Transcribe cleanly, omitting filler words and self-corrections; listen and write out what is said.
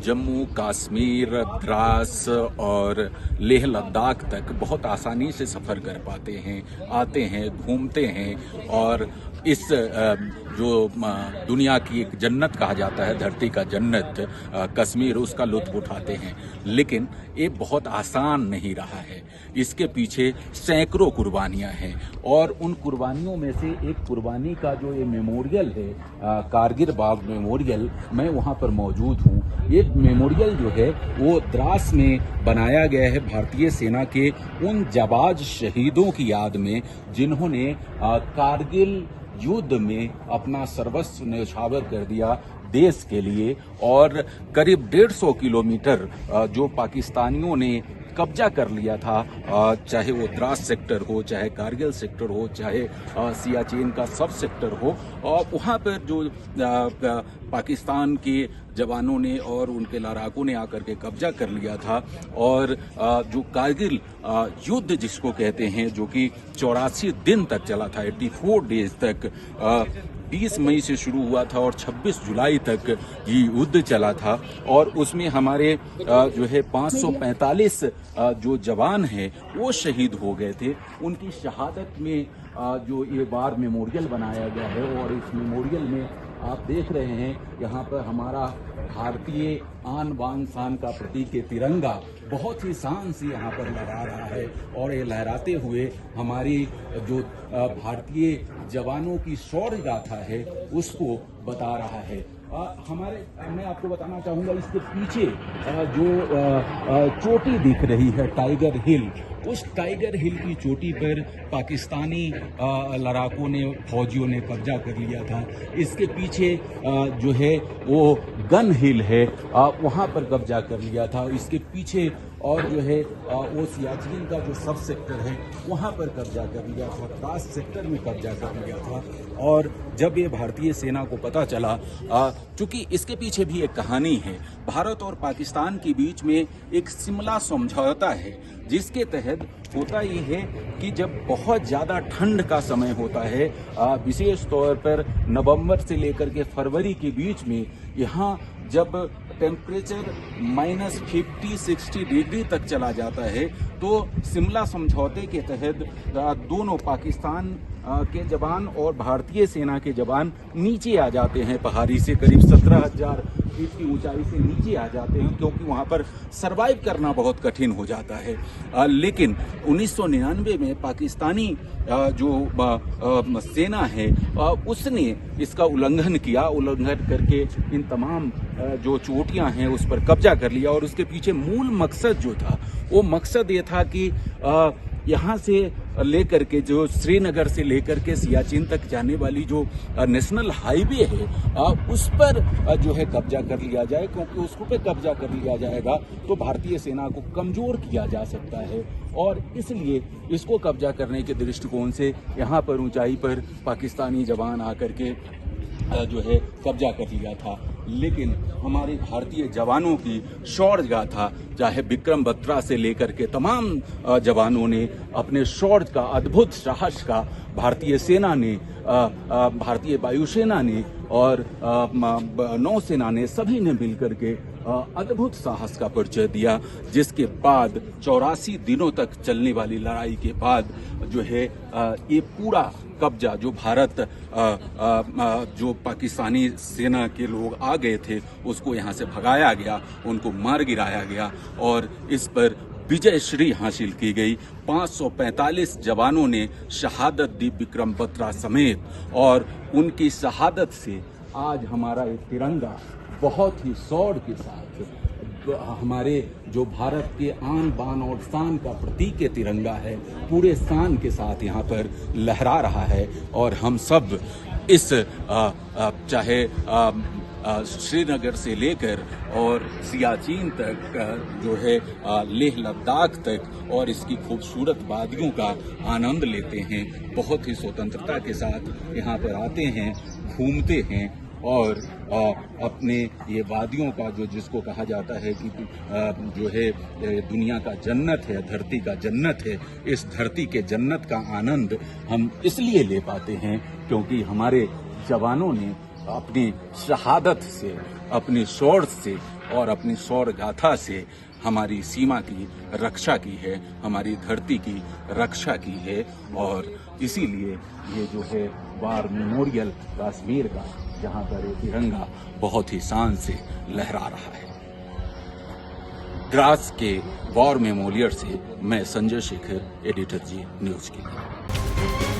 जम्मू कश्मीर, द्रास और लेह लद्दाख तक बहुत आसानी से सफ़र कर पाते हैं, आते हैं, घूमते हैं और इस जो दुनिया की एक जन्नत कहा जाता है, धरती का जन्नत कश्मीर, उसका लुत्फ़ उठाते हैं। लेकिन ये बहुत आसान नहीं रहा है, इसके पीछे सैकड़ों कुर्बानियाँ हैं और उन कुर्बानियों में से एक कुर्बानी का जो ये मेमोरियल है, कारगिल बाग मेमोरियल, मैं वहाँ पर मौजूद हूँ। ये मेमोरियल जो है वो द्रास में बनाया गया है भारतीय सेना के उन जाबाज शहीदों की याद में जिन्होंने कारगिल युद्ध में अपना सर्वस्व न्यौछावर कर दिया देश के लिए। और करीब 150 किलोमीटर जो पाकिस्तानियों ने कब्जा कर लिया था, चाहे वो द्रास सेक्टर हो, चाहे कारगिल सेक्टर हो, चाहे सियाचिन का सब सेक्टर हो, और वहाँ पर जो पाकिस्तान के जवानों ने और उनके लड़ाकों ने आकर के कब्जा कर लिया था। और जो कारगिल युद्ध जिसको कहते हैं, जो कि 84 दिन तक चला था, 84 डेज तक, 20 मई से शुरू हुआ था और 26 जुलाई तक ये युद्ध चला था। और उसमें हमारे जो है 545 जो जवान हैं वो शहीद हो गए थे। उनकी शहादत में जो ये वार मेमोरियल बनाया गया है और इस मेमोरियल में आप देख रहे हैं यहाँ पर हमारा भारतीय आन बान शान का प्रतीक है तिरंगा बहुत ही शान से यहाँ पर लहरा रहा है। और ये लहराते हुए हमारी जो भारतीय जवानों की शौर्य गाथा है उसको बता रहा है। मैं आपको बताना चाहूँगा, इसके पीछे जो चोटी दिख रही है टाइगर हिल, उस टाइगर हिल की चोटी पर पाकिस्तानी लड़ाकों ने, फौजियों ने कब्जा कर लिया था। इसके पीछे जो है वो गन हिल है, वहाँ पर कब्जा कर लिया था। इसके पीछे और जो है वो सियाचिन का जो सब सेक्टर है वहाँ पर कब्जा कर लिया था, द्रास सेक्टर में कब्जा कर लिया था। और जब ये भारतीय सेना को पता चला, चूंकि इसके पीछे भी एक कहानी है, भारत और पाकिस्तान के बीच में एक शिमला समझौता है जिसके तहत होता ये है कि जब बहुत ज़्यादा ठंड का समय होता है, विशेष तौर पर नवंबर से लेकर के फरवरी के बीच में, यहाँ जब टेम्परेचर -50-60 डिग्री तक चला जाता है, तो शिमला समझौते के तहत दोनों पाकिस्तान के जवान और भारतीय सेना के जवान नीचे आ जाते हैं, पहाड़ी से करीब 17,000 फीट की ऊंचाई से नीचे आ जाते हैं, क्योंकि वहाँ पर सरवाइव करना बहुत कठिन हो जाता है। लेकिन 1999 में पाकिस्तानी जो सेना है उसने इसका उल्लंघन किया, उल्लंघन करके इन तमाम जो चोटियां हैं उस पर कब्जा कर लिया। और उसके पीछे मूल मकसद जो था, वो मकसद ये था कि यहाँ से लेकर के, जो श्रीनगर से लेकर के सियाचिन तक जाने वाली जो नेशनल हाईवे है, उस पर जो है कब्जा कर लिया जाए, क्योंकि उस पे कब्जा कर लिया जाएगा तो भारतीय सेना को कमज़ोर किया जा सकता है। और इसलिए इसको कब्जा करने के दृष्टिकोण से यहाँ पर ऊंचाई पर पाकिस्तानी जवान आकर के जो है कब्जा कर लिया था। लेकिन हमारे भारतीय जवानों की शौर्य गाथा, चाहे विक्रम बत्रा से लेकर के तमाम जवानों ने अपने शौर्य का, अद्भुत साहस का भारतीय सेना ने, भारतीय वायुसेना ने और नौसेना ने, सभी ने मिलकर के अद्भुत साहस का परिचय दिया, जिसके बाद 84 दिनों तक चलने वाली लड़ाई के बाद जो है ये पूरा कब्जा जो भारत जो पाकिस्तानी सेना के लोग आ गए थे उसको यहाँ से भगाया गया, उनको मार गिराया गया और इस पर विजय श्री हासिल की गई। 545 जवानों ने शहादत दी, विक्रम बत्रा समेत, और उनकी शहादत से आज हमारा ये तिरंगा बहुत ही शौर्य के साथ हमारे जो भारत के आन बान और शान का प्रतीक तिरंगा है, पूरे शान के साथ यहाँ पर लहरा रहा है। और हम सब इस चाहे श्रीनगर से लेकर और सियाचिन तक, जो है लेह लद्दाख तक, और इसकी खूबसूरत वादियों का आनंद लेते हैं। बहुत ही स्वतंत्रता के साथ यहाँ पर आते हैं, घूमते हैं और अपने ये वादियों का, जो जिसको कहा जाता है कि जो है दुनिया का जन्नत है, धरती का जन्नत है, इस धरती के जन्नत का आनंद हम इसलिए ले पाते हैं क्योंकि हमारे जवानों ने अपनी शहादत से, अपने शौर्य से और अपनी शौर्य गाथा से हमारी सीमा की रक्षा की है, हमारी धरती की रक्षा की है। और इसीलिए ये जो है वार मेमोरियल कश्मीर का, जहां पर ये तिरंगा बहुत ही शान से लहरा रहा है। द्रास के वॉर मेमोरियल से मैं संजय शेखर, एडिटर जी, न्यूज के लिए।